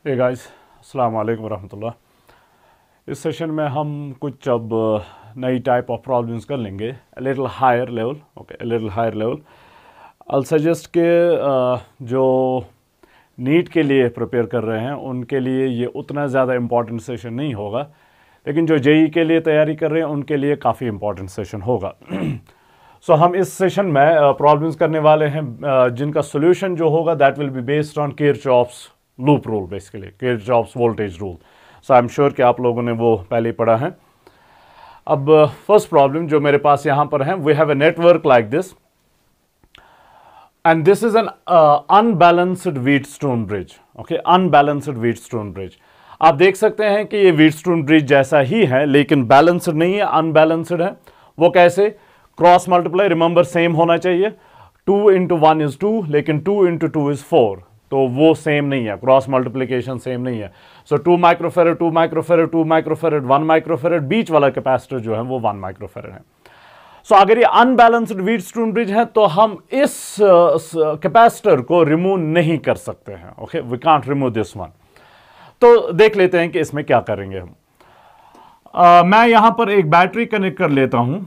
Hey guys, अस्सलाम वालेकुम रहमतुल्लाह। इस सेशन में हम कुछ अब नई टाइप ऑफ प्रॉब्लम्स कर लेंगे, little higher level. Okay, little higher level. I suggest के जो नीट के लिए प्रिपेयर कर रहे हैं उनके लिए ये उतना ज़्यादा इम्पॉर्टेंट सेशन नहीं होगा, लेकिन जो जेई के लिए तैयारी कर रहे हैं उनके लिए काफ़ी इम्पॉर्टेंट सेशन होगा। सो हम इस सेशन में प्रॉब्लम्स करने वाले हैं जिनका सोल्यूशन जो होगा that will be based on Kirchhoff's loop rule, basically Kirchhoff's voltage rule. So I am sure कि आप लोगों ने वो पहले ही पढ़ा है। अब फर्स्ट प्रॉब्लम जो मेरे पास यहां पर है, we have a network like this and this is an unbalanced Wheatstone bridge. Okay, unbalanced Wheatstone bridge. आप देख सकते हैं कि ये व्हीटस्टोन ब्रिज जैसा ही है लेकिन बैलेंस्ड नहीं है, अनबैलेंस्ड है। वो कैसे? क्रॉस मल्टीप्लाई, रिमेंबर सेम होना चाहिए। 2 × 1 is 2, लेकिन 2 × 2 is 4, तो वो सेम नहीं है, क्रॉस मल्टीप्लिकेशन सेम नहीं है। सो 2 माइक्रोफेरेड 2 माइक्रोफेरेड 2 माइक्रोफेरेड 1 माइक्रोफेरेड, बीच वाला कैपेसिटर जो है वो 1 माइक्रोफेरेड है। सो अगर ये अनबैलेंस्ड व्हीटस्टोन ब्रिज है तो हम इस कैपेसिटर को रिमूव नहीं कर सकते हैं। Okay, we can't remove this one. तो देख लेते हैं कि इसमें क्या करेंगे हम। मैं यहां पर एक बैटरी कनेक्ट कर लेता हूं।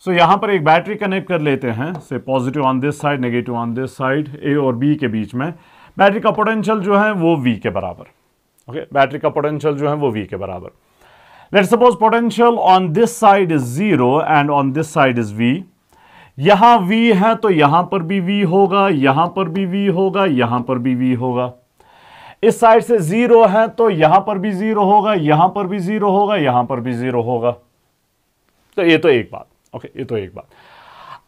सो यहां पर एक बैटरी कनेक्ट कर लेते हैं, से positive on this side, negative on this side, A और बी के बीच में। बैटरी का पोटेंशियल जो है वो वी के बराबर। ओके, बैटरी का पोटेंशियल जो है वो वी के बराबर। Let's suppose potential on this side is 0 and on this side is V. यहां वी है तो यहां पर भी वी होगा, यहां पर भी वी होगा, यहां पर भी वी होगा। इस साइड से 0 है तो यहां पर भी 0 होगा, यहां पर भी 0 होगा, यहां पर भी 0 होगा। तो ये तो एक बात। ओके, ये तो एक बात।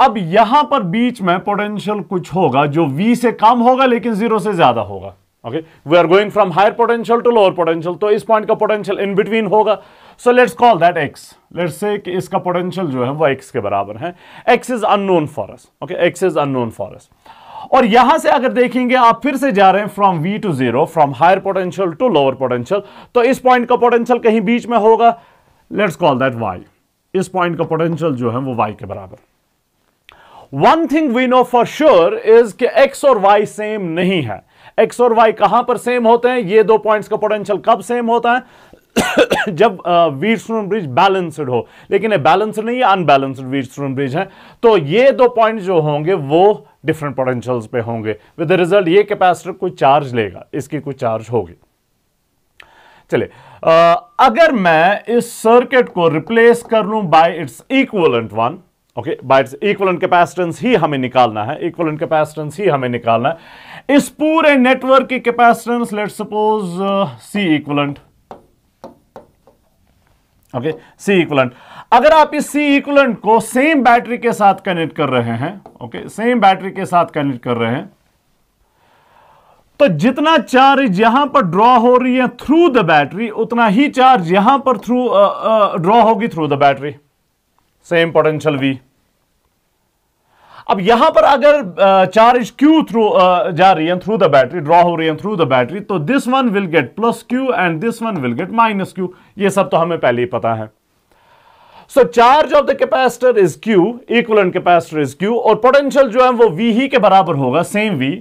अब यहां पर बीच में पोटेंशियल कुछ होगा जो V से कम होगा लेकिन 0 से ज्यादा होगा। Okay, we are going from higher potential to lower potential, तो इस पॉइंट का पोटेंशियल इन बिटवीन होगा। So let's call that x। Let's say कि इसका पोटेंशियल जो है वो x के बराबर है। x is unknown for us. Okay, x is unknown for us. और यहां से अगर देखेंगे आप फिर से जा रहे हैं from V to 0, from higher potential to lower potential, तो इस पॉइंट का पोटेंशियल कहीं बीच में होगा। Let's call that y। इस पॉइंट का पोटेंशियल जो है वो y के बराबर। One thing we know for sure is कि x और y सेम नहीं है। x और y कहां पर सेम होते हैं? ये दो पॉइंट्स का पोटेंशियल कब सेम होता है? जब व्हीटस्टोन ब्रिज बैलेंस्ड हो, लेकिन ये बैलेंस्ड नहीं है, अनबैलेंस्ड व्हीटस्टोन ब्रिज है। तो ये दो पॉइंट जो होंगे वो डिफरेंट पोटेंशियल्स पे होंगे। विद द रिजल्ट ये कैपेसिटर कुछ चार्ज लेगा, इसकी कुछ चार्ज होगी। चलिए, अगर मैं इस सर्किट को रिप्लेस कर लूं by its equivalent one. Okay, by its equivalent capacitance ही हमें निकालना है, इक्विवेलेंट कैपेसिटेंस ही हमें निकालना है। इस पूरे नेटवर्क की capacitance let's suppose C equivalent. Okay, C equivalent. अगर आप इस सी इक्विवेलेंट को सेम बैटरी के साथ कनेक्ट कर रहे हैं, ओके, सेम बैटरी के साथ कनेक्ट कर रहे हैं, तो जितना चार्ज यहां पर ड्रॉ हो रही है थ्रू द बैटरी, उतना ही चार्ज यहां पर थ्रू ड्रॉ होगी through the battery. Same potential V। अब यहां पर अगर चार्ज Q थ्रू जा रही है थ्रू द बैटरी, ड्रॉ हो रही है थ्रू द बैटरी, तो this one will get +Q and this one will get -Q। ये सब तो हमें पहले ही पता है। So charge of the capacitor is Q, equivalent capacitor is Q, और पोटेंशियल जो है वो V ही के बराबर होगा, सेम V।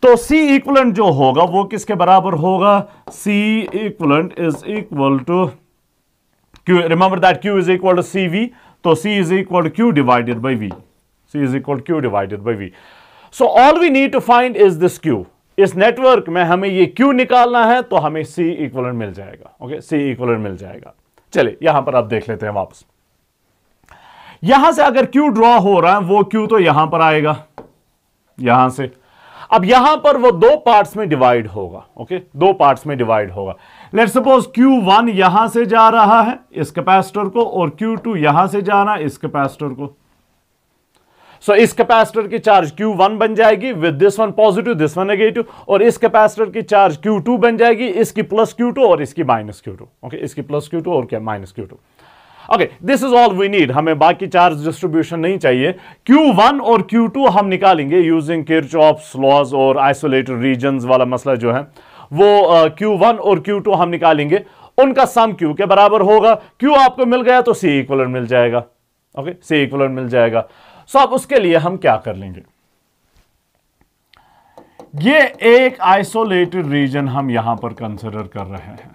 तो C इक्विवेलेंट जो होगा वो किसके बराबर होगा? C equivalent is equal to Q। Remember that Q is equal to CV, तो C is equal to Q divided by V। C is equal to Q divided by V। So all we need to find is this Q। इस नेटवर्क में हमें ये Q निकालना है, तो हमें C इक्विवेलेंट मिल जाएगा। ओके, C इक्विवेलेंट मिल जाएगा। चलिए यहां पर आप देख लेते हैं वापस। यहां से अगर Q ड्रॉ हो रहा है वो Q तो यहां पर आएगा, यहां से। अब यहां पर वो दो पार्ट्स में डिवाइड होगा। ओके, दो पार्ट्स में डिवाइड होगा। लेट्स सपोज Q1 यहां से जा रहा है इस कैपेसिटर को, और Q2 यहां से जाना इस कैपेसिटर को। सो इस कैपेसिटर की चार्ज Q1 बन जाएगी with this one positive, this one negative, और इस कैपेसिटर की चार्ज Q2 बन जाएगी, इसकी +Q2 और इसकी -Q2। ओके, इसकी +Q2 और क्या -Q2। Okay, this is all we need. हमें बाकी चार्ज डिस्ट्रीब्यूशन नहीं चाहिए। Q1 और Q2 हम निकालेंगे यूजिंग किरचॉफ्स लॉज और आइसोलेटेड रीजन्स वाला मसला जो है वो Q1 और Q2 हम निकालेंगे। उनका सम Q के बराबर होगा। Q आपको मिल गया तो C इक्विवेलेंट मिल जाएगा। ओके, C इक्विवेलेंट मिल जाएगा। सो अब उसके लिए हम क्या कर लेंगे? ये एक आइसोलेटेड रीजन हम यहां पर कंसिडर कर रहे हैं।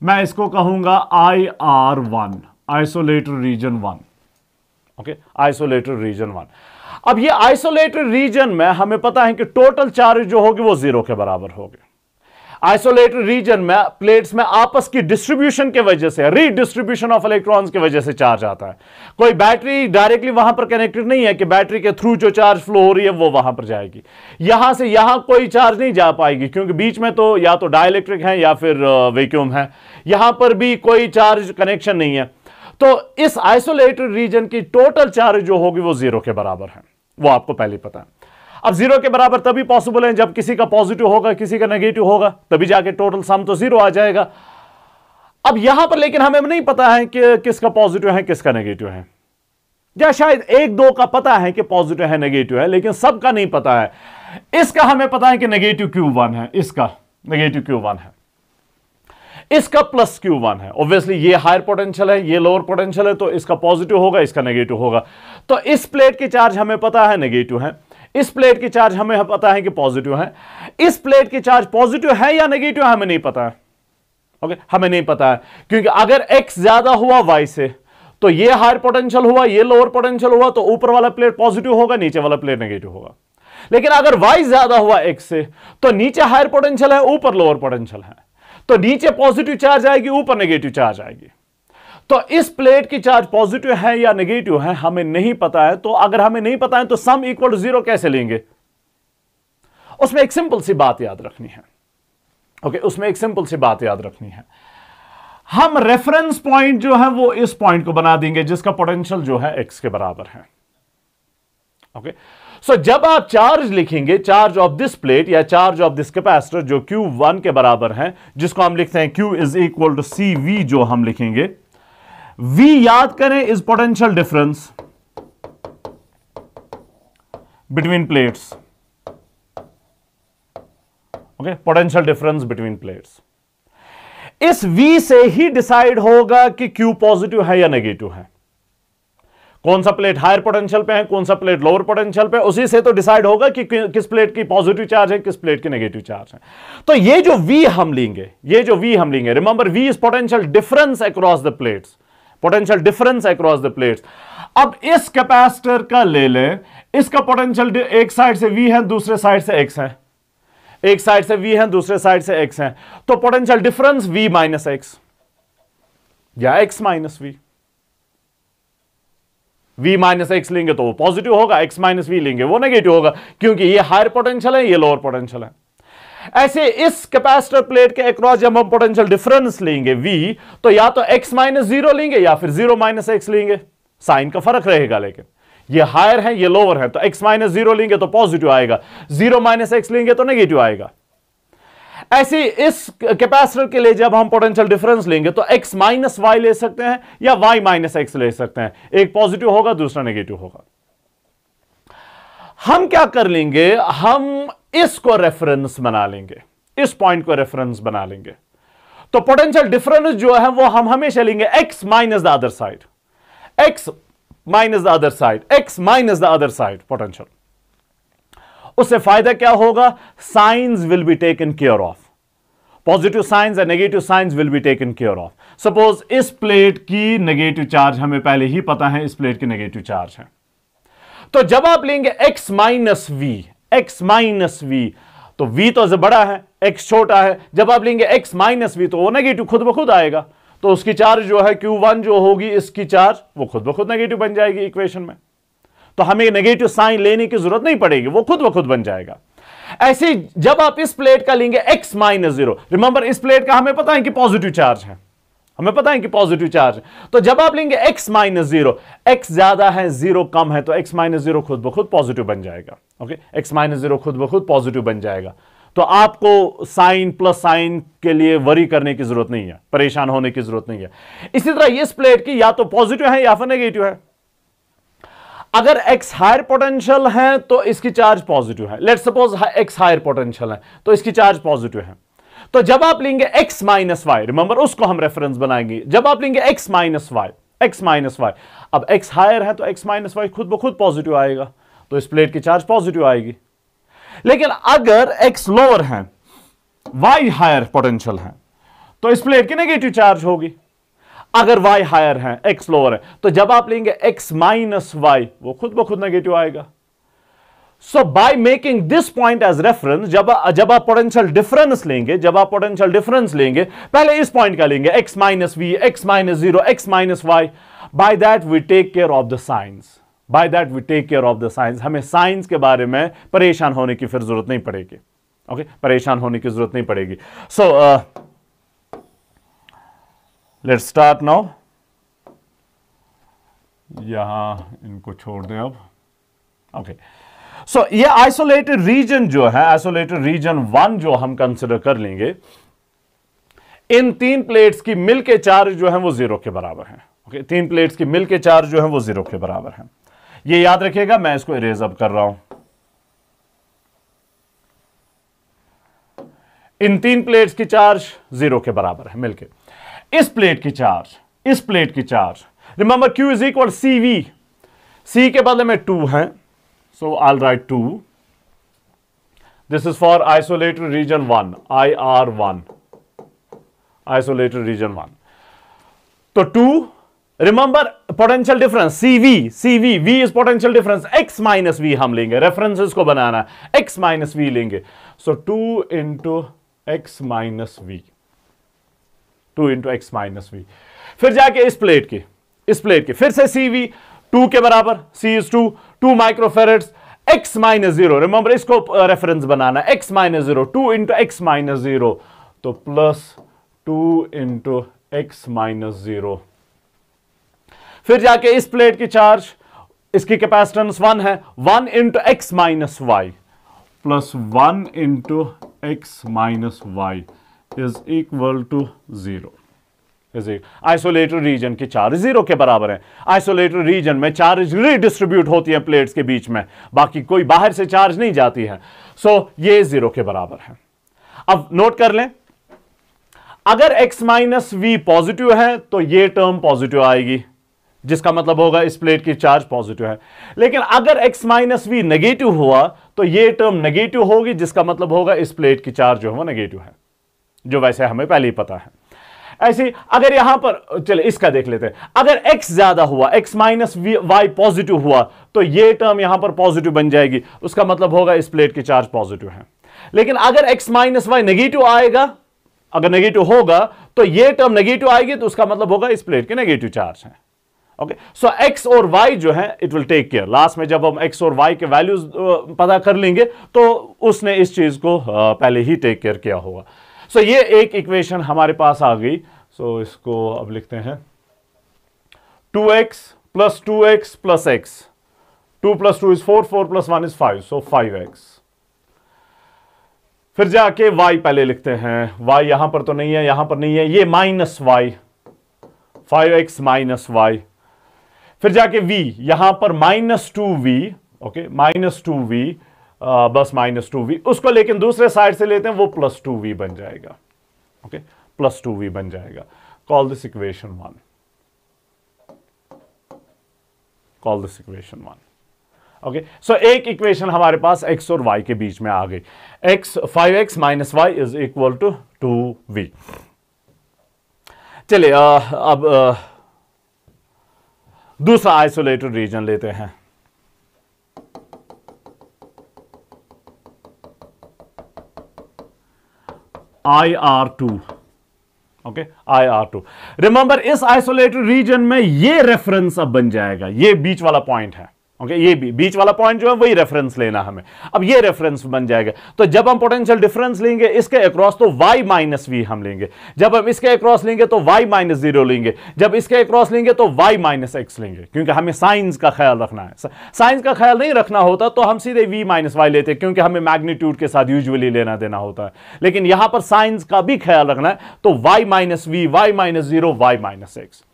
मैं इसको कहूंगा IR1, isolated region 1। Okay, isolated region 1। अब ये आइसोलेटेड रीजन में हमें पता है कि टोटल चार्ज जो होगी वो 0 के बराबर होगी। आइसोलेटेड रीजन में प्लेट्स में आपस की डिस्ट्रीब्यूशन के वजह से, रीडिस्ट्रीब्यूशन ऑफ इलेक्ट्रॉन्स की वजह से चार्ज आता है। कोई बैटरी डायरेक्टली वहां पर कनेक्टेड नहीं है कि बैटरी के थ्रू जो चार्ज फ्लो हो रही है वो वहां पर जाएगी। यहां से यहां कोई चार्ज नहीं जा पाएगी क्योंकि बीच में तो या तो डाइलेक्ट्रिक है या फिर वैक्यूम है। यहां पर भी कोई चार्ज कनेक्शन नहीं है। तो इस आइसोलेटेड रीजन की टोटल चार्ज जो होगी वो 0 के बराबर है, वो आपको पहले पता है। अब 0 के बराबर तभी पॉसिबल है जब किसी का पॉजिटिव होगा, किसी का नेगेटिव होगा, तभी जाके टोटल सम तो 0 आ जाएगा। अब यहां पर लेकिन हमें नहीं पता है कि किसका पॉजिटिव है किसका नेगेटिव है, या शायद एक दो का पता है कि पॉजिटिव है नेगेटिव है, लेकिन सबका नहीं पता है। इसका हमें पता है कि नेगेटिव Q1 है, इसका नेगेटिव Q1 है, इसका प्लस Q1 है। ऑब्वियसली ये हायर पोटेंशियल है, ये लोअर पोटेंशियल है, तो इसका पॉजिटिव होगा, इसका नेगेटिव होगा। तो इस प्लेट की चार्ज हमें पता है नेगेटिव है, इस प्लेट की चार्ज हमें पता है कि पॉजिटिव है। इस प्लेट की चार्ज पॉजिटिव है या नेगेटिव हमें नहीं पता है। ओके, हमें नहीं पता है क्योंकि अगर x ज्यादा हुआ y से तो ये हायर पोटेंशियल हुआ, ये लोअर पोटेंशियल हुआ, तो ऊपर वाला प्लेट पॉजिटिव होगा, नीचे वाला प्लेट नेगेटिव होगा। लेकिन अगर y ज्यादा हुआ x से तो नीचे हायर पोटेंशियल है, ऊपर लोअर पोटेंशियल है, तो नीचे पॉजिटिव चार्ज आएगी, ऊपर नेगेटिव चार्ज आएगी। तो इस प्लेट की चार्ज पॉजिटिव है या नेगेटिव है हमें नहीं पता है। तो अगर हमें नहीं पता है तो सम इक्वल टू 0 कैसे लेंगे? उसमें एक सिंपल सी बात याद रखनी है। ओके, उसमें एक सिंपल सी बात याद रखनी है। हम रेफरेंस पॉइंट जो है वो इस पॉइंट को बना देंगे जिसका पोटेंशियल जो है x के बराबर है। ओके, सो जब आप चार्ज लिखेंगे, चार्ज ऑफ दिस प्लेट या चार्ज ऑफ दिस कैपेसिटर जो Q1 के बराबर है, जिसको हम लिखते हैं Q is equal to CV, जो हम लिखेंगे V याद करें is potential difference between plates. Okay, potential difference between plates. इस V से ही डिसाइड होगा कि Q पॉजिटिव है या नेगेटिव है। कौन सा प्लेट हायर पोटेंशियल पे है, कौन सा प्लेट लोअर पोटेंशियल पे, उसी से तो डिसाइड होगा कि किस प्लेट की पॉजिटिव चार्ज है, किस प्लेट की नेगेटिव चार्ज है। तो ये जो V हम लेंगे, remember V is potential difference across the plates, potential difference across the plates. अब इस कैपेसिटर का ले लें, इसका पोटेंशियल एक साइड से V है, दूसरे साइड से X है, एक साइड से V है, दूसरे साइड से X है, तो potential difference V minus X या X minus V। V minus X लेंगे तो वो पॉजिटिव होगा, X माइनस V लेंगे वो नेगेटिव होगा, क्योंकि ये हायर पोटेंशियल है, ये लोअर पोटेंशियल है। ऐसे इस कैपेसिटर प्लेट के अक्रॉस जब हम पोटेंशियल डिफरेंस लेंगे V, तो या तो X माइनस 0 लेंगे या फिर 0 माइनस X लेंगे, साइन का फर्क रहेगा, लेकिन ये हायर है ये लोअर है, तो X माइनस 0 लेंगे तो पॉजिटिव आएगा, 0 माइनस X लेंगे तो नेगेटिव आएगा। ऐसे इस कैपेसिटर के लिए जब हम पोटेंशियल डिफरेंस लेंगे तो X माइनस Y ले सकते हैं या Y माइनस X ले सकते हैं, एक पॉजिटिव होगा दूसरा नेगेटिव होगा। हम क्या कर लेंगे, हम इसको रेफरेंस बना लेंगे, इस पॉइंट को रेफरेंस बना लेंगे। तो पोटेंशियल डिफरेंस जो है वो हम हमेशा लेंगे X minus the other side, X minus the other side, X minus the other side potential. उससे फायदा क्या होगा, science will be taken care of, positive science and negative science will be taken care of. Suppose इस plate की negative charge हमें पहले ही पता है, इस प्लेट की नेगेटिव चार्ज है, तो जब आप लेंगे X minus V, X minus V, तो V तो बड़ा है, X छोटा है, जब आप लेंगे X माइनस V तो वो नेगेटिव खुद ब खुद आएगा, तो उसकी चार्ज जो है Q1 जो होगी, इसकी चार्ज वो खुद ब खुद नेगेटिव बन जाएगी इक्वेशन में, तो हमें नेगेटिव साइन लेने की जरूरत नहीं पड़ेगी, वो खुद ब खुद बन जाएगा। ऐसे जब आप इस प्लेट का लेंगे X माइनस 0, रिमेंबर इस प्लेट का हमें पता है कि पॉजिटिव चार्ज है, हमें पता है कि पॉजिटिव चार्ज है, तो जब आप लेंगे X माइनस 0, X ज्यादा है 0 कम है, तो X माइनस 0 खुद ब खुद पॉजिटिव बन जाएगा। ओके, X माइनस 0 खुद ब खुद पॉजिटिव बन जाएगा, तो आपको साइन प्लस साइन के लिए वरी करने की जरूरत नहीं है, परेशान होने की जरूरत नहीं है। इसी तरह इस प्लेट की या तो पॉजिटिव है या फिर नेगेटिव है। अगर X हायर पोटेंशियल है तो इसकी चार्ज पॉजिटिव है, let's suppose X higher potential है तो इसकी चार्ज पॉजिटिव है। तो जब आप लेंगे X माइनस वाई, रिमेंबर उसको हम रेफरेंस बनाएंगे, जब आप लेंगे X minus Y, X minus Y, अब X हायर है तो X माइनस वाई खुद ब खुद पॉजिटिव आएगा, तो इस प्लेट की चार्ज पॉजिटिव आएगी। लेकिन अगर x लोअर है, y हायर पोटेंशियल है, तो इस प्लेट की नेगेटिव चार्ज होगी। अगर y हायर है, x लोअर है, तो जब आप लेंगे x माइनस वाई, वो खुद ब खुद नेगेटिव आएगा। So by making this point as reference, जब आप पोटेंशियल डिफरेंस लेंगे, पहले इस पॉइंट का लेंगे, x minus V, x minus zero, x minus Y. By that we take care of the science, हमें साइंस के बारे में परेशान होने की फिर जरूरत नहीं पड़ेगी। ओके, परेशान होने की जरूरत नहीं पड़ेगी। So let's start now. यहां इनको छोड़ दें अब। ओके, सो ये आइसोलेटेड रीजन जो है, आइसोलेटेड रीजन 1 जो हम कंसिडर कर लेंगे, इन तीन प्लेट्स की मिल के चार्ज जो है वो 0 के बराबर है। ओके, तीन प्लेट्स की मिल के चार्ज जो है वो 0 के बराबर है। ये याद रखिएगा, मैं इसको इरेज अप कर रहा हूं। इन तीन प्लेट्स की चार्ज 0 के बराबर है मिलके। इस प्लेट की charge, remember Q is equal CV, C के बदले में 2 है, so I will write 2। This is for isolated region 1, IR1, isolated region 1। तो 2, remember potential difference CV, V is potential difference, x minus V हम लेंगे, references को बनाना, x minus we लेंगे। So 2 into x minus V, 2 into x minus V. फिर जाके इस plate की फिर से CV 2 के बराबर, C is 2 माइक्रोफेरेड्स, x minus 0, remember इसको रेफरेंस बनाना, x minus 0, 2 into x minus 0, तो प्लस 2 इंटू x माइनस 0। फिर जाके इस प्लेट की चार्ज, इसकी कैपेसिटेंस 1 है, 1 into x minus Y plus 1 into x minus Y is equal to 0। Isolated region की charge 0 के बराबर है। आइसोलेटेड रीजन में चार्ज रीडिस्ट्रीब्यूट होती है प्लेट्स के बीच में, बाकी कोई बाहर से चार्ज नहीं जाती है। सो ये 0 के बराबर है। अब नोट कर लें, अगर x माइनस वी पॉजिटिव है तो ये टर्म पॉजिटिव आएगी, जिसका मतलब होगा इस प्लेट की चार्ज पॉजिटिव है। लेकिन अगर x माइनस वी नेगेटिव हुआ तो ये टर्म नेगेटिव होगी, जिसका मतलब होगा इस प्लेट की चार्ज जो है वो नेगेटिव है, जो वैसे हमें पहले ही पता है। ऐसे अगर यहां पर, चले इसका देख लेते हैं, अगर x ज्यादा हुआ, x माइनस वाई पॉजिटिव हुआ, तो ये टर्म यहां पर पॉजिटिव बन जाएगी, उसका मतलब होगा इस प्लेट की चार्ज पॉजिटिव है। लेकिन अगर x माइनस वाई नेगेटिव आएगा, अगर नेगेटिव होगा तो ये टर्म नेगेटिव आएगी, तो उसका मतलब होगा इस प्लेट की नेगेटिव चार्ज है। ओके, सो x और y जो है it will take care. Last में जब हम x और y के वैल्यूज पता कर लेंगे तो उसने इस चीज को पहले ही टेक केयर किया होगा। सो ये एक इक्वेशन हमारे पास आ गई। सो इसको अब लिखते हैं 2x plus 2x plus x, 2 plus 2 is 4, 4 plus 1 is 5, so 5x। फिर जाके y पहले लिखते हैं, y यहां पर तो नहीं है, यहां पर नहीं है, ये minus y, 5x minus y। फिर जाके v, यहां पर minus 2v, okay, minus 2v, बस माइनस 2v, उसको लेकिन दूसरे साइड से लेते हैं, वो प्लस 2v बन जाएगा। ओके, प्लस 2v बन जाएगा। Call this equation 1, call this equation 1। Okay, so एक इक्वेशन हमारे पास x और y के बीच में आ गई। 5x minus Y is equal to 2v। चलिए अब दूसरा आइसोलेटेड रीजन लेते हैं। IR2, okay, IR2। रिमेंबर इस आइसोलेटेड रीजन में ये रेफरेंस अब बन जाएगा, ये बीच वाला पॉइंट है। ओके, ये भी बीच वाला पॉइंट जो है वही रेफरेंस लेना हमें। अब ये रेफरेंस बन जाएगा, तो जब हम पोटेंशियल डिफरेंस लेंगे इसके अक्रॉस तो y माइनस वी हम लेंगे, जब हम इसके अक्रॉस लेंगे तो y माइनस 0 लेंगे, जब इसके अक्रॉस लेंगे तो y माइनस x लेंगे, क्योंकि हमें साइंस का ख्याल रखना है। साइंस का ख्याल नहीं रखना होता तो हम सीधे v माइनस वाई लेते, क्योंकि हमें मैग्नीट्यूड के साथ यूजुअली लेना देना होता है। लेकिन यहां पर साइंस का भी ख्याल रखना है, तो y minus V, y minus 0, y minus x।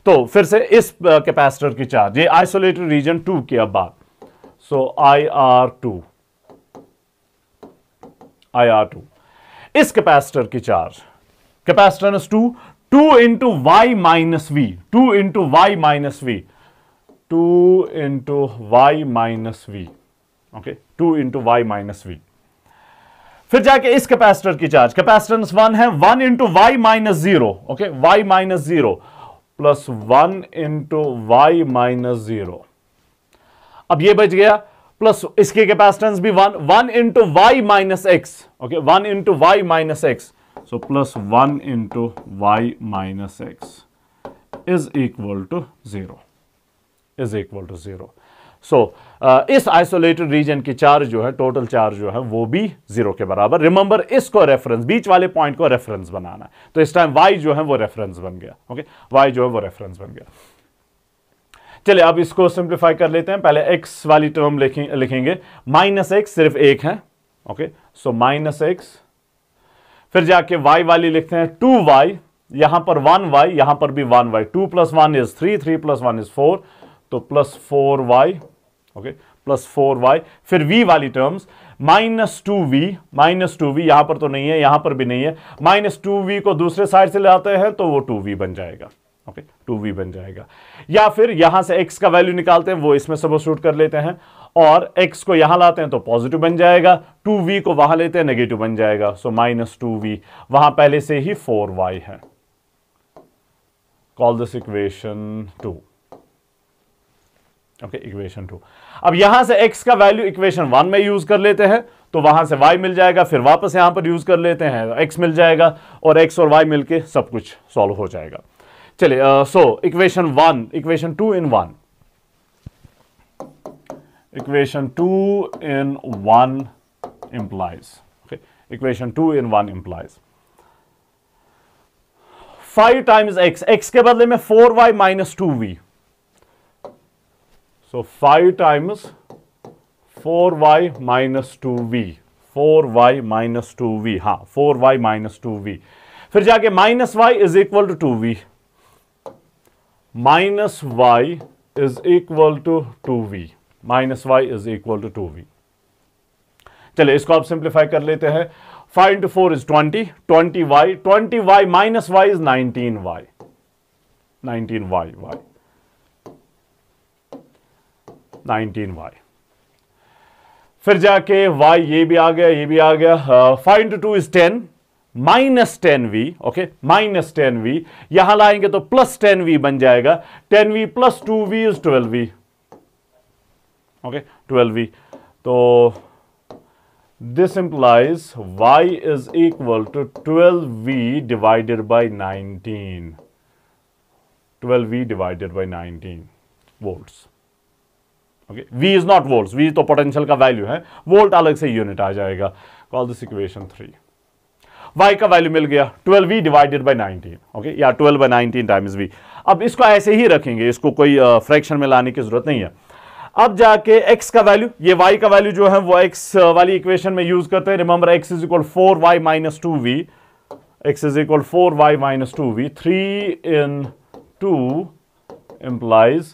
तो फिर से इस कैपेसिटर की चार्ज, ये आइसोलेटेड रीजन 2 की अब बात। So IR2, इस कैपेसिटर की charge, capacitance 2 into Y minus V, 2 into Y minus V, 2 into Y minus V okay, 2 into Y minus V. फिर जाके इस कैपेसिटर की चार्ज, कैपेसिटेंस 1 है, 1 into Y minus 0, okay, Y minus 0 plus 1 into Y minus 0। अब ये बच गया, plus इसकी कैपेसिटेंस भी 1 into Y minus X, okay, 1 into Y minus X, so plus 1 into Y minus X is equal to 0, is equal to 0। So इस isolated region की charge जो है, टोटल चार्ज जो है वो भी 0 के बराबर। रिमेंबर, इसको रेफरेंस, बीच वाले पॉइंट को रेफरेंस बनाना है, तो इस टाइम y जो है वो रेफरेंस बन गया, ओके, y जो है वो रेफरेंस बन गया। चलिए अब इसको सिंप्लीफाई कर लेते हैं। पहले x वाली टर्म लिखेंगे, माइनस एक्स सिर्फ एक है, ओके, सो माइनस एक्स, फिर जाके y वाली लिखते हैं 2y, यहां पर 1y, यहां पर भी 1y, 2 plus 1 is 3, 3 plus 1 is 4, तो plus 4y, okay, plus 4y। फिर v वाली टर्म्स, माइनस 2v, यहां पर तो नहीं है, यहां पर भी नहीं है, माइनस 2v को दूसरे साइड से लाते हैं तो वो 2v बन जाएगा, ओके, 2v बन जाएगा। या फिर यहां से x का वैल्यू निकालते हैं, वो इसमें सब्स्टिट्यूट कर लेते हैं, और x को यहां लाते हैं तो पॉजिटिव बन जाएगा, 2v को वहां लेते हैं नेगेटिव बन जाएगा, सो माइनस 2v, वहां पहले से ही 4y है। Call this equation 2, okay, equation 2। अब यहां से x का वैल्यू इक्वेशन 1 में यूज कर लेते हैं, तो वहां से y मिल जाएगा, फिर वापस यहां पर यूज कर लेते हैं, x मिल जाएगा, और x और y मिलके सब कुछ सॉल्व हो जाएगा। चलिए, so equation 1, equation 2 in 1, equation 2 in 1 implies, okay, equation 2 in 1 implies 5 times x के बदले में 4y minus 2v, so 5 times 4y minus 2v, 4y minus 2v, हाँ 4y minus 2v, फिर जाके minus y is equal to 2v, minus y is equal to 2v, minus y is equal to 2v। चलिए इसको आप simplify कर लेते हैं, 5 into 4 is 20, 20y minus y is 19y, 19y, 19y। फिर जाके y ये भी आ गया, ये भी आ गया, 5 into 2 is 10, minus 10v, okay, minus 10v, यहां लाएंगे तो प्लस 10v बन जाएगा, 10v plus 2v is 12v, okay, 12v। तो this implies y is equal to 12v divided by 19, 12v divided by 19 volts, okay, v is not volts, v तो potential का value है, volt अलग से unit आ जाएगा। Call this equation 3। y का value मिल गया 12v divided by 19, okay, या 12 bye 19 times v। अब इसको ऐसे ही रखेंगे, इसको कोई फ्रैक्शन में लाने की जरूरत नहीं है। अब जाके x का वैल्यू, ये y का वैल्यू जो है वो x वाली इक्वेशन में यूज करते हैं। Remember x is equal 4y minus 2v, x is equal 4y minus 2v, 3 in 2 implies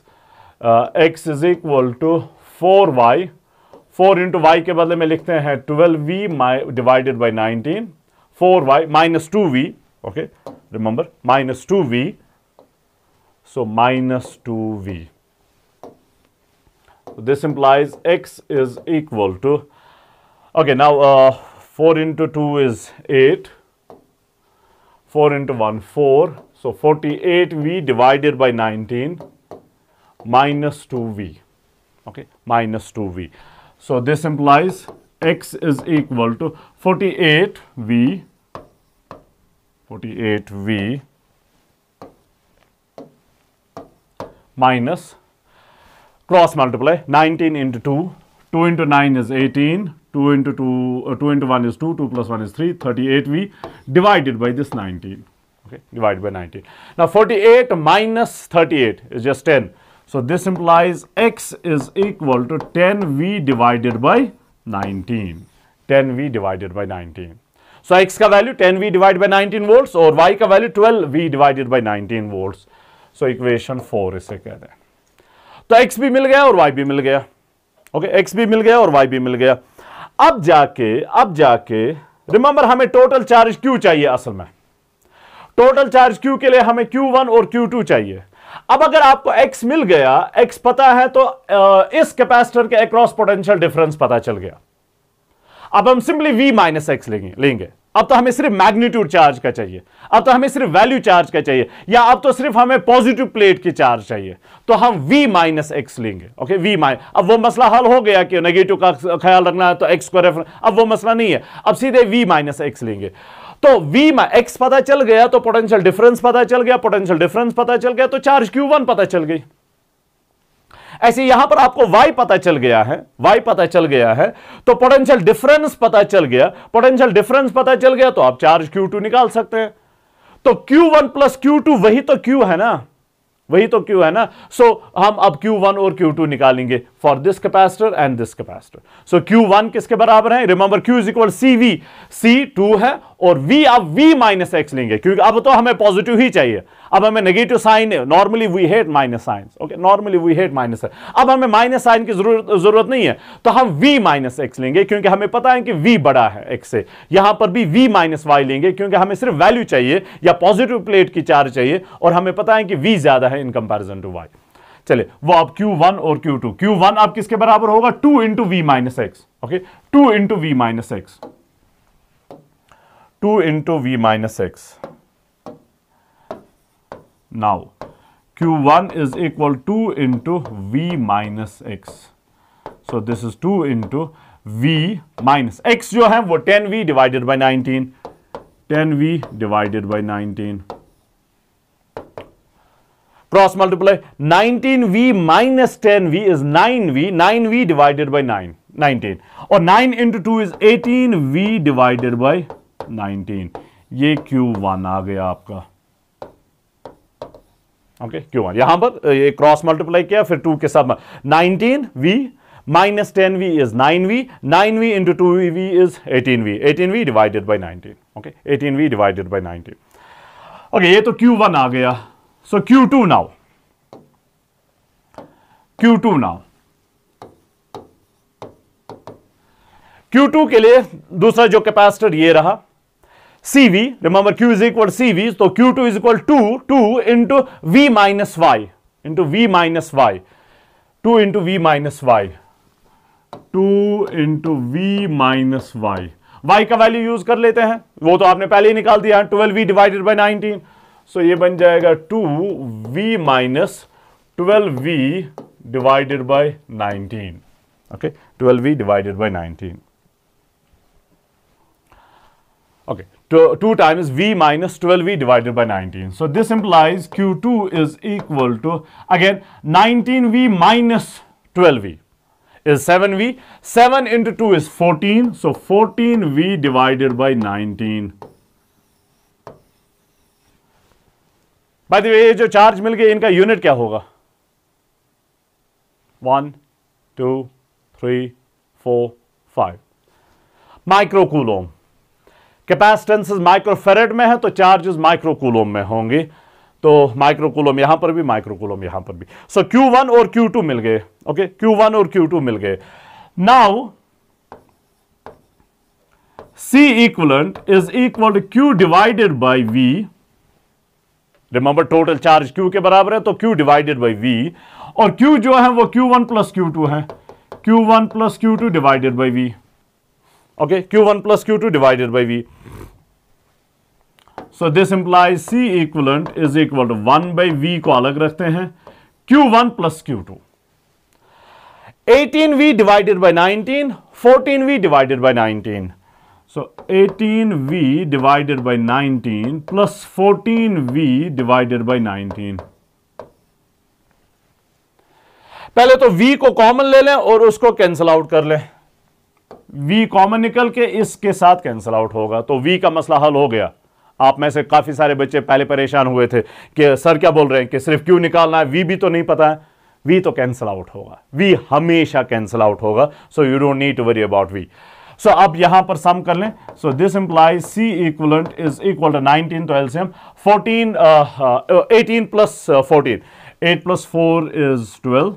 x is equal to 4y, 4 into y के बदले में लिखते हैं 12v divided by 19, 4y minus 2v, okay, remember minus 2v, so minus 2v. This implies x is equal to, okay, now 4 into 2 is 8, 4 into 1 4, so 48v divided by 19 minus 2v, okay, minus 2v. So this implies x is equal to 48v minus, cross multiply, 19 into 2, 2 into 9 is 18, 2 into 2, 2 into 1 is 2, 2 plus 1 is 3, 38v divided by this 19, okay, divided by 19. Now 48 minus 38 is just 10. So this implies x is equal to 10v divided by 19, 10v divided by 19. So x का value 10v divided by 19 volts और y का value 12v divided by 19 volts. So equation 4 इसे कहते हैं। तो x भी मिल गया और y भी मिल गया, ओके, x भी मिल गया और y भी मिल गया। अब जाके रिमेंबर हमें टोटल चार्ज q चाहिए। असल में टोटल चार्ज q के लिए हमें q1 और q2 चाहिए। अब अगर आपको x मिल गया, x पता है, तो इस कैपेसिटर के अक्रॉस पोटेंशियल डिफरेंस पता चल गया। अब हम सिंपली v माइनस एक्स लेंगे। अब तो हमें सिर्फ मैग्नीट्यूड चार्ज का चाहिए, अब तो हमें सिर्फ वैल्यू चार्ज का चाहिए, या अब तो सिर्फ हमें पॉजिटिव प्लेट की चार्ज चाहिए, तो हम v माइनस एक्स लेंगे। ओके, v माइनस, अब वो मसला हल हो गया कि नेगेटिव का ख्याल रखना है तो x को रेफरेंस, अब वो मसला नहीं है, अब सीधे v माइनस एक्स लेंगे। तो x पता चल गया तो पोटेंशियल डिफरेंस पता चल गया, पोटेंशियल डिफरेंस पता चल गया तो चार्ज q1 पता चल गई। ऐसे यहां पर आपको y पता चल गया है, y पता चल गया है तो पोटेंशियल डिफरेंस पता चल गया, पोटेंशियल डिफरेंस पता चल गया तो आप चार्ज q2 निकाल सकते हैं। तो q1 प्लस q2 वही तो q है ना, वही तो q है ना। सो हम अब q1 और q2 निकालेंगे for this capacitor and this capacitor. So q1 किसके बराबर है? Remember q is equal cv, c 2 है और v अब v माइनस एक्स लेंगे, क्योंकि अब तो हमें पॉजिटिव ही चाहिए, अब हमें negative sign, normally we hate minus sign, okay, normally we hate minus sign, अब हमें माइनस साइन की जरूरत नहीं है, तो हम v माइनस एक्स लेंगे, क्योंकि हमें पता है कि v बड़ा है x से। यहां पर भी v माइनस वाई लेंगे, क्योंकि हमें सिर्फ वैल्यू चाहिए या पॉजिटिव प्लेट की चार्ज चाहिए, और हमें पता है कि v ज्यादा है इन कंपैरिजन टू y। चलिए, वो अब q1 और q2, q1 अब किसके बराबर होगा? 2 into we minus X, okay, 2 into we minus X, 2 into v minus x. Now q1 is equal to 2 into v minus x. So this is 2 into v minus x जो है वो 10v divided by 19, 10v divided by 19. Cross multiply, 19v minus 10v is 9v, 9v divided by 19, और 9 into 2 is 18v divided by 19, ये Q1 आ गया आपका। Okay, Q1 यहां पर ये क्रॉस मल्टीप्लाई किया, फिर 2 के साथ 19v minus 10v is 9v, 9v into 2v is 18v, 18v divided by 19, okay, 18v divided by 19। Okay, ये तो Q1 आ गया। सो Q2 now, Q2 now, Q2 के लिए दूसरा जो कैपेसिटर ये रहा CV, remember Q is equal to CV, so Q2 is equal to 2 into V minus Y, into V minus Y, 2 into V minus Y, 2 into V minus Y, Y का value use कर लेते हैं, वो तो आपने पहले ही निकाल दिया, 12V डिवाइडेड बाई 19, सो ये बन जाएगा 2V minus 12V divided by 19, okay, 12V divided by 19, okay, 2 times v minus 12v divided by 19. So this implies Q2 is equal to, again, 19v minus 12v is 7v, 7 into 2 is 14, so 14v divided by 19. By the way, ये जो charge मिल गए इनका unit क्या होगा? 1, 2, 3, 4, 5 माइक्रोकूलोम। Capacitance microfarad में है तो charges माइक्रोकूलोम में होंगे, तो माइक्रोकूलोम यहां पर भी, माइक्रोकूलोम यहां पर भी। सो Q1 और Q2 मिल गए, ओके, Q1 और Q2 मिल गए। Now C equivalent is equal to Q divided by V। Remember total charge Q के बराबर है, तो Q डिवाइडेड बाई V, और Q जो है वो Q1 प्लस Q2 है, Q1 plus Q2 divided by V, okay, Q1 plus Q2 divided by V. So this implies C equivalent is equal to 1 by V को अलग रखते हैं, Q1 plus Q2, 18V divided by 19, 14V divided by 19. So 18V divided by 19 plus 14V divided by 19. पहले तो V को common ले लें और उसको कैंसिल आउट कर लें, V कॉमन निकल के इसके साथ कैंसिल आउट होगा, तो V का मसला हल हो गया। आप में से काफी सारे बच्चे पहले परेशान हुए थे कि सर क्या बोल रहे हैं कि सिर्फ Q निकालना है, V भी तो नहीं पता है, V तो कैंसिल आउट होगा, V हमेशा कैंसिल आउट होगा, so you don't need to worry about V। So अब यहां पर सम कर लें, so this implies C equivalent is equal to 19, तो LCM 18 plus 14, 8 plus 4 is 12,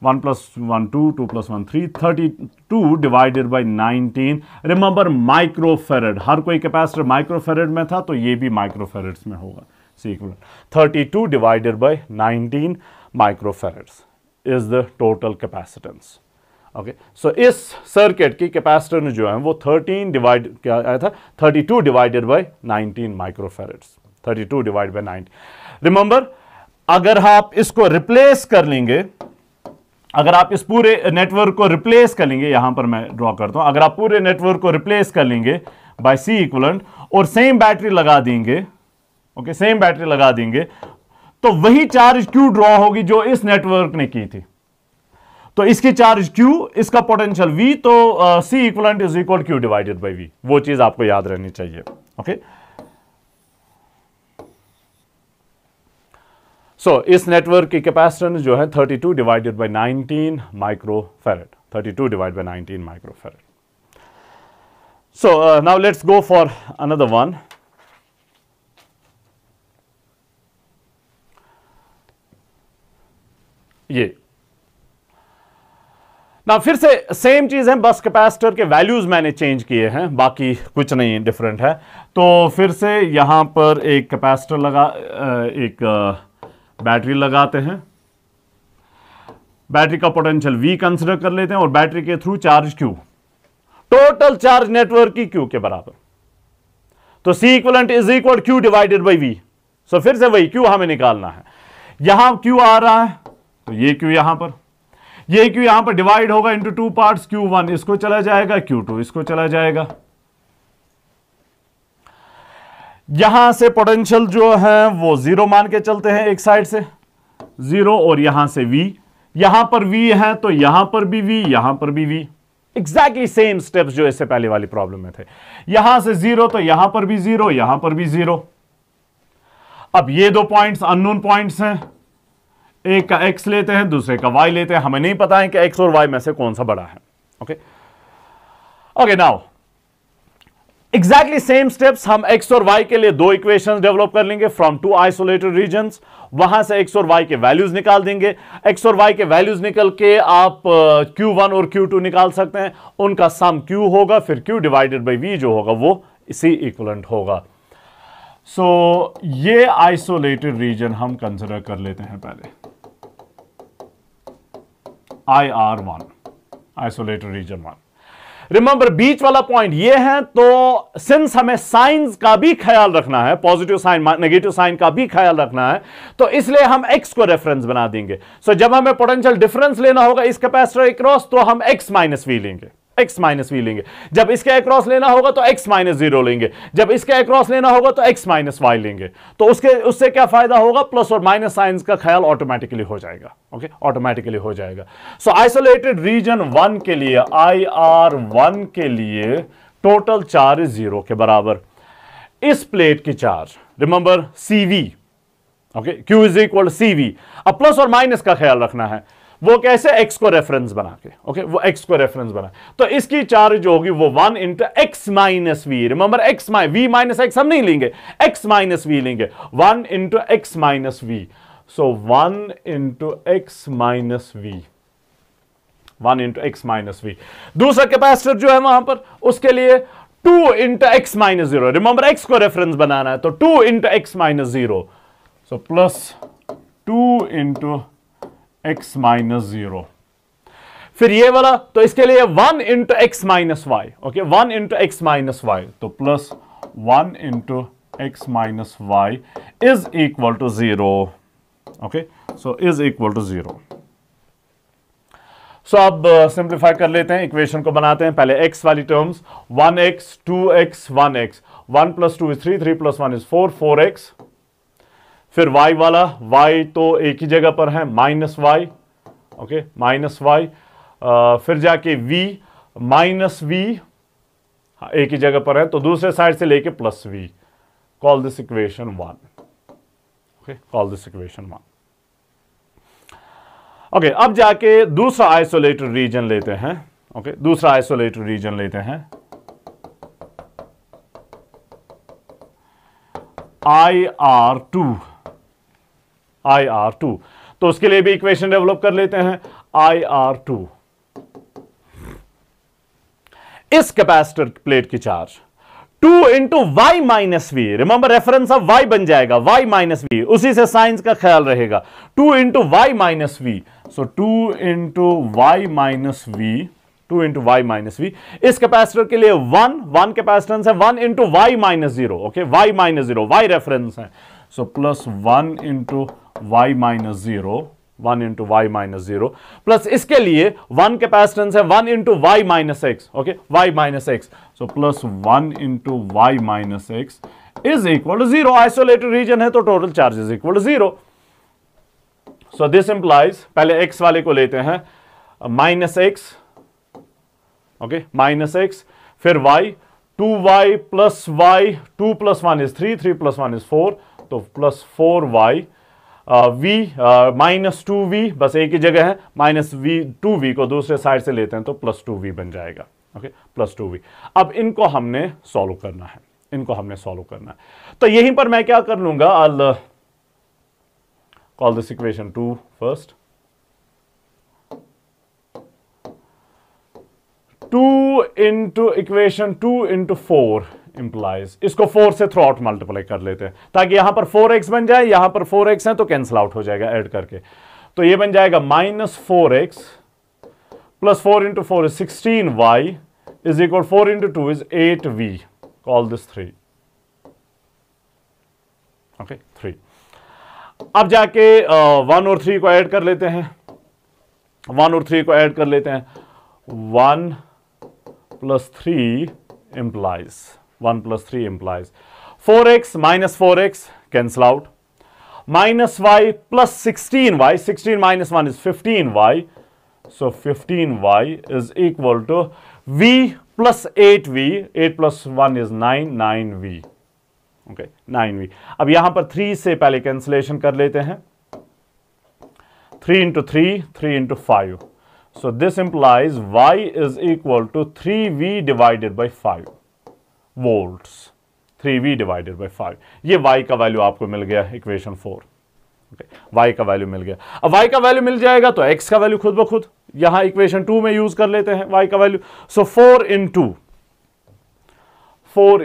1 plus 1 2, 2 plus 1 3, 32 divided by 19. Remember microfarad, हर कोई capacitor microfarad में था तो ये भी माइक्रोफेरेड्स में होगा। C equivalent 32 divided by 19 microfarads is the total capacitance. Okay, so इस सर्किट की कैपेसिटेंस जो है वो 13 डिवाइड क्या आया था 32 divided by 19 माइक्रोफेरेड्स, 32 divide by 9। Remember, अगर आप इसको रिप्लेस कर लेंगे, अगर आप इस पूरे नेटवर्क को रिप्लेस कर लेंगे, यहां पर मैं ड्रॉ करता हूं, अगर आप पूरे नेटवर्क को रिप्लेस कर लेंगे बाय C इक्विवेलेंट और सेम बैटरी लगा देंगे, ओके, सेम बैटरी लगा देंगे, तो वही चार्ज Q ड्रॉ होगी जो इस नेटवर्क ने की थी। तो इसकी चार्ज Q, इसका पोटेंशियल V, तो C equivalent is equal Q divided by V। वो चीज आपको याद रहनी चाहिए। ओके, सो इस नेटवर्क की कैपेसिटेंस जो है 32 divided by 19 microfarad, 32 divide by 19 microfarad. So now let's go for another one. ये ना फिर से सेम चीज है, बस कैपेसिटर के वैल्यूज मैंने चेंज किए हैं, बाकी कुछ नहीं डिफरेंट है। तो फिर से यहां पर एक कैपेसिटर लगा, एक बैटरी लगाते हैं, बैटरी का पोटेंशियल V कंसीडर कर लेते हैं और बैटरी के through charge Q, total charge network की Q के बराबर। तो C equivalent is equal Q divided by V। सो फिर से वही Q हमें निकालना है। यहां Q आ रहा है तो ये Q यहां पर, ये Q यहां पर डिवाइड होगा इंटू टू पार्ट्स, Q1 इसको चला जाएगा, Q2 इसको चला जाएगा। यहां से पोटेंशियल जो है वो 0 मान के चलते हैं, एक साइड से 0 और यहां से V, यहां पर V है तो यहां पर भी V, यहां पर भी V, एग्जैक्टली सेम स्टेप्स जो इससे पहले वाली प्रॉब्लम में थे। यहां से 0 तो यहां पर भी 0, यहां पर भी 0। अब ये दो पॉइंट्स अननोन पॉइंट्स हैं, एक का x लेते हैं, दूसरे का y लेते हैं, हमें नहीं पता है कि x और y में से कौन सा बड़ा है। Okay okay, now exactly same steps हम x और y के लिए दो इक्वेशंस डेवलप कर लेंगे फ्रॉम टू आइसोलेटेड रीजन्स। वहां से x और y के वैल्यूज निकाल देंगे, x और y के वैल्यूज निकल के आप Q1 और Q2 निकाल सकते हैं, उनका सम Q होगा, फिर Q डिवाइडेड बाई V जो होगा वो C इक्विवेलेंट होगा। सो ये आइसोलेटेड रीजन हम कंसिडर कर लेते हैं पहले, IR1, आइसोलेटेड रीजन 1। रिमेंबर, बीच वाला पॉइंट ये है, तो सिंस हमें साइंस का भी ख्याल रखना है, पॉजिटिव साइन नेगेटिव साइन का भी ख्याल रखना है, तो इसलिए हम x को रेफरेंस बना देंगे। सो जब हमें पोटेंशियल डिफरेंस लेना होगा इस कैपेसिटर अक्रॉस, तो हम x माइनस वी लेंगे, x माइनस वी लेंगे। जब इसके अक्रॉस लेना होगा तो x माइनस 0 लेंगे, जब इसके अक्रॉस लेना होगा तो x माइनस y लेंगे। तो उससे क्या फायदा होगा, प्लस और माइनस साइंस का ख्याल ऑटोमेटिकली हो जाएगा। ओके, ऑटोमेटिकली हो जाएगा। सो आइसोलेटेड रीजन 1 के लिए, IR1 के लिए टोटल चार्ज 0 के बराबर। इस प्लेट की charge remember CV, okay, Q is equal CV। अब प्लस और माइनस का ख्याल रखना है, वो कैसे, x को रेफरेंस बना के, ओके, वो x को रेफरेंस बना, तो इसकी चार्ज जो होगी वो 1 into x minus v. Remember v minus x हम नहीं लेंगे, x माइनस वी लेंगे, 1 into x minus we. So 1 into x minus v, 1 into x minus v. दूसरा कैपेसिटर जो है वहां पर, उसके लिए 2 into x minus 0। Remember x को रेफरेंस बनाना है, तो 2 into x minus 0, so plus 2 into x minus 0। फिर ये वाला, तो इसके लिए 1 into X minus Y, okay, 1 into X minus Y, तो plus 1 into X minus Y is equal to 0। Okay, so is equal to 0। So अब simplify कर लेते हैं, इक्वेशन को बनाते हैं। पहले x वाली terms, 1x 2x 1x, 1 plus 2 is 3, 3 plus 1 is 4, 4x। फिर y वाला, y तो एक ही जगह पर है, minus Y, okay, minus y. फिर जाके v माइनस v, एक ही जगह पर है, तो दूसरे साइड से लेके plus v। Call this equation 1, okay, call this equation 1। Okay, अब जाके दूसरा आइसोलेटेड रीजन लेते हैं। ओके, दूसरा आइसोलेटेड रीजन लेते हैं, IR2, IR2। तो उसके लिए भी इक्वेशन डेवलप कर लेते हैं, IR2। इस कैपेसिटर प्लेट की charge 2 into Y minus v, remember reference of y बन जाएगा वाई माइनस वी, उसी से साइंस का ख्याल रहेगा। 2 into Y minus we, so 2 into Y minus V, 2 into Y minus V. इस कैपेसिटर के लिए 1 कैपेसिटेंस है, 1 into Y minus 0, okay, Y minus 0, Y reference है, so plus 1 into Y minus 0, 1 into Y minus 0, plus इसके लिए 1 capacitance है, 1 into Y minus X, okay, Y minus X, so plus 1 into Y minus X is equal to 0। Isolated region है तो total charge is equal to 0। So this implies, पहले X वाले को लेते हैं, minus X, okay, minus X, फिर Y, 2y plus Y, 2 plus 1 is 3, 3 plus 1 is 4, तो plus 4y, v minus 2v, बस एक ही जगह है, माइनस v, 2v को दूसरे साइड से लेते हैं तो प्लस 2v बन जाएगा, ओके, प्लस 2v। अब इनको हमने सॉल्व करना है, इनको हमने सॉल्व करना है। तो यहीं पर मैं क्या कर लूंगा, I'll call this equation 2 first। 2 into equation 2 into 4 implies, इसको 4 से थ्रू आउट मल्टीप्लाई कर लेते हैं ताकि यहां पर 4x बन जाए, यहां पर 4x है तो कैंसिल आउट हो जाएगा ऐड करके, तो ये बन जाएगा minus 4x plus 4 into 4 is 16y is equal 4 into 2 is 8v, call this 3, okay, 3। अब जाके 1 और 3 को ऐड कर लेते हैं, 1 और 3 को ऐड कर लेते हैं, 1 plus 3 implies 1 plus 3 implies 4x minus 4x cancel out, minus y plus 16y, 16 minus 1 is 15y, so 15y is equal to v plus 8v, 8 plus 1 is 9, 9v, okay, 9v। अब यहां पर 3 से पहले कैंसिलेशन कर लेते हैं, 3 into 3, 3 into 5, so this implies y is equal to 3v divided by 5 volts, 3v divided by 5। ये y का वैल्यू आपको मिल गया इक्वेशन 4, okay, y का वैल्यू मिल गया। अब y का वैल्यू मिल जाएगा तो x का वैल्यू खुद ब खुद यहां इक्वेशन 2 में यूज कर लेते हैं y का वैल्यू, सो 4 into 4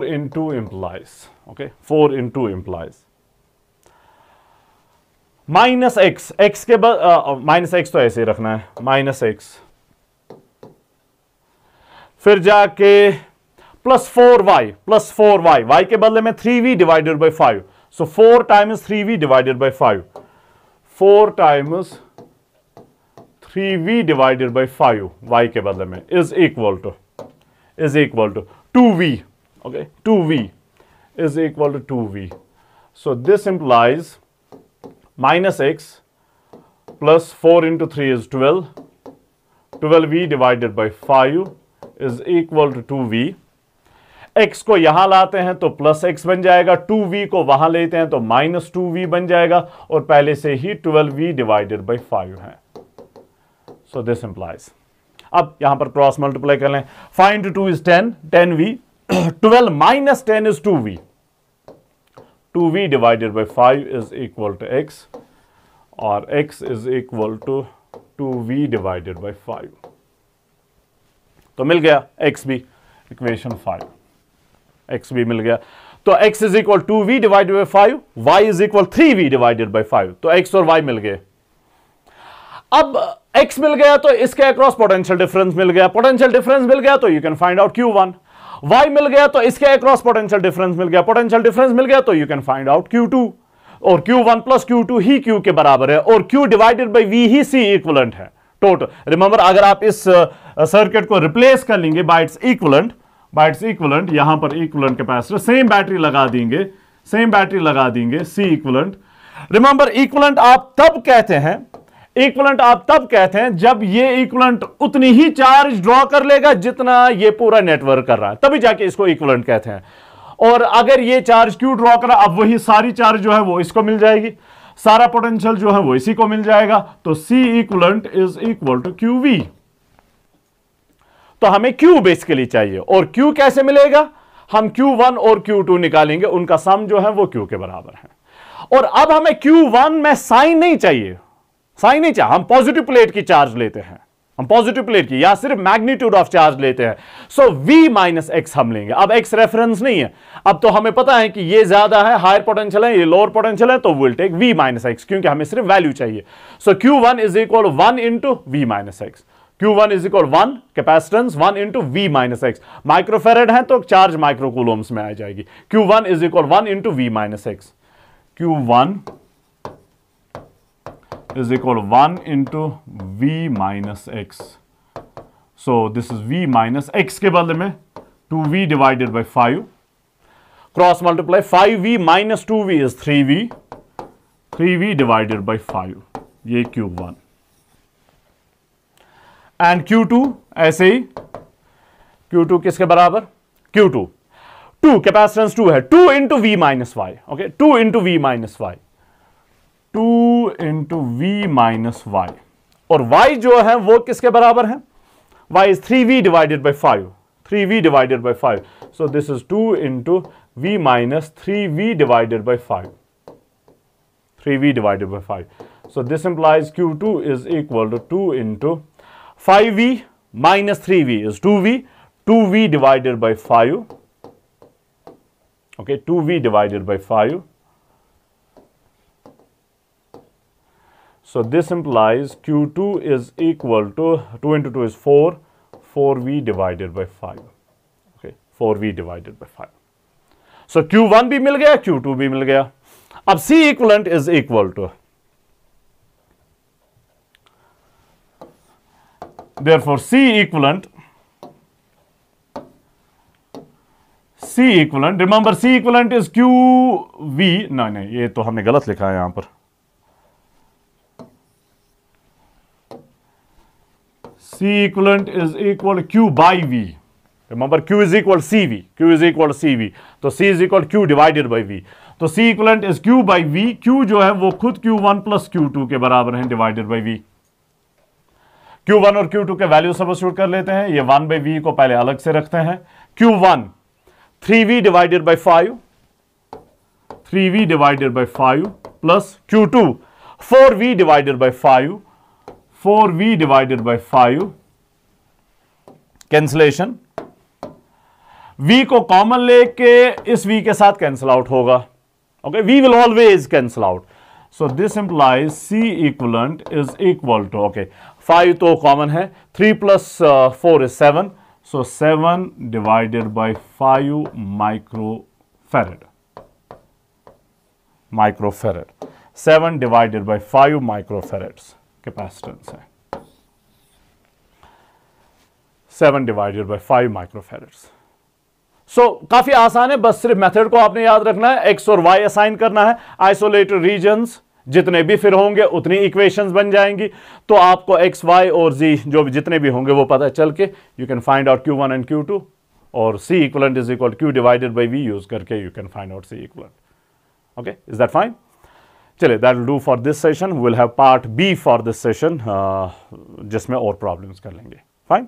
into implies, okay, 4 into implies minus x, x के बाद माइनस एक्स तो ऐसे ही रखना है, माइनस एक्स, फिर जाके plus 4y, plus 4y, y के बदले में 3v divided by 5, so 4 times 3v divided by 5, 4 times 3v divided by 5 y के बदले में is equal to 2v, okay, 2v is equal to 2v, so this implies minus x plus 4 into 3 is 12, 12v divided by 5 is equal to 2v। x को यहां लाते हैं तो plus x बन जाएगा, 2v को वहां लेते हैं तो माइनस 2v बन जाएगा, और पहले से ही 12v divided by 5 है, so this implies। अब यहां पर क्रॉस मल्टीप्लाई कर लें, 5 into 2 is 10, 10v, 12 minus 10 is 2v, 2v divided by 5 is equal to x, और x is equal to 2v divided by 5, तो मिल गया x भी, इक्वेशन 5, x भी मिल गया। तो x is equal 2v divided by 5, y is equal 3v divided by 5, तो x और y मिल गए। अब x मिल गया तो इसके अक्रॉस पोटेंशियल डिफरेंस मिल गया, पोटेंशियल डिफरेंस मिल गया तो you can find out q1, y मिल गया तो इसके अक्रॉस पोटेंशियल डिफरेंस मिल गया, पोटेंशियल डिफरेंस मिल गया तो you can find out q2, और q1 प्लस q2 ही q के बराबर है, और q divided by v he c equivalent है टोटल। रिमेंबर, अगर आप इस सर्किट को रिप्लेस कर लेंगे बाय इट्स इक्विवेलेंट, यहां पर इक्विवेलेंट कैपेसिटर, सेम बैटरी लगा देंगे c इक्विवेलेंट। रिमेंबर, इक्विवेलेंट आप तब कहते हैं जब ये इक्विवेलेंट उतनी ही चार्ज ड्रॉ कर लेगा जितना ये पूरा नेटवर्क कर रहा है, तभी जाके इसको इक्विवेलेंट कहते हैं। और अगर ये चार्ज क्यू ड्रॉ करा, अब वही सारी चार्ज जो है वो इसको मिल जाएगी, सारा पोटेंशियल जो है वो इसी को मिल जाएगा, तो C equivalent is equal to QV। तो हमें Q बेसिकली चाहिए, और Q कैसे मिलेगा, हम Q1 और Q2 निकालेंगे, उनका सम जो है वो Q के बराबर है। और अब हमें Q1 में साइन नहीं चाहिए, हम पॉजिटिव प्लेट की चार्ज लेते हैं, हम पॉजिटिव प्लेट की या सिर्फ मैग्नीट्यूड ऑफ चार्ज लेते हैं, सो v माइनस एक्स हम लेंगे। अब x रेफरेंस नहीं है, अब तो हमें पता है कि ये ज्यादा है, हायर पोटेंशियल है, ये लोअर पोटेंशियल है, तो will take v minus x, क्योंकि हमें सिर्फ वैल्यू चाहिए। So Q1 is equal 1 into v minus x. Q1 is equal 1 capacitance 1 into v minus x. Microfarad है तो चार्ज माइक्रोकूलोम्स में आ जाएगी। Q1 is equal 1 into v minus x. Q1 is equal to 1 into v minus x. So this is v minus x के बदले में 2v divided by 5. Cross multiply 5v minus 2v is 3v. 3v divided by 5. ये Q1. And Q2 ऐसे ही, Q2 किसके बराबर? Q2 2 capacitance 2 है, 2 into v minus y. Okay, 2 into v minus y. 2 into we minus y, और y जो है वो किसके बराबर है? y is 3v divided by 5, 3v divided by 5, so this is 2 into v minus 3v divided by 5, 3v divided by 5, so this implies Q2 is equal to 2 into 5v minus 3v is 2v, 2v divided by 5, okay, 2v divided by 5. So this implies Q2 is equal to 2 into 2 is 4, 4v divided by 5. Okay, 4v divided by 5. So Q1 भी मिल गया, Q2 भी मिल गया. अब C equivalent is equal to, therefore C equivalent, remember C equivalent is QV, नहीं ये तो हमने गलत लिखा है यहां पर. C equivalent is equal to Q by V. Remember Q is equal to CV. Q is equal to CV. तो C is equal to Q divided by V. तो C equivalent is Q by V. Q जो है वो खुद Q1 plus Q2 के बराबर है divided by V. Q1 और Q2 के वैल्यू सब्स्टिट्यूट कर लेते हैं। ये 1 by V को पहले अलग से रखते हैं। Q1 3V divided by 5. 3V divided by 5 plus Q2 4V divided by 5. 4v divided by 5, cancellation, v को कॉमन लेके इस v के साथ कैंसिल आउट होगा, okay, v will always cancel out, so this implies C equivalent is equal to, okay, 5 तो common है, 3 plus 4 is 7, so 7 divided by 5 microfarad, 7 divided by 5 microfarads capacitance है, 7 divided by 5 माइक्रोफैराड्स. सो काफी आसान है, बस सिर्फ मेथड को आपने याद रखना है, एक्स और वाई असाइन करना है, आइसोलेटेड रीजन्स जितने भी फिर होंगे उतनी इक्वेशंस बन जाएंगी, तो आपको एक्स वाई और जी जो भी जितने भी होंगे वो पता चल के you can find out Q1 and Q2, और C equivalent is equal Q divided by V use करके you can find out C equivalent. Okay, is that fine? चलिए, that will do for this session. Will have part B for this session, जिसमें और problems कर लेंगे. Fine.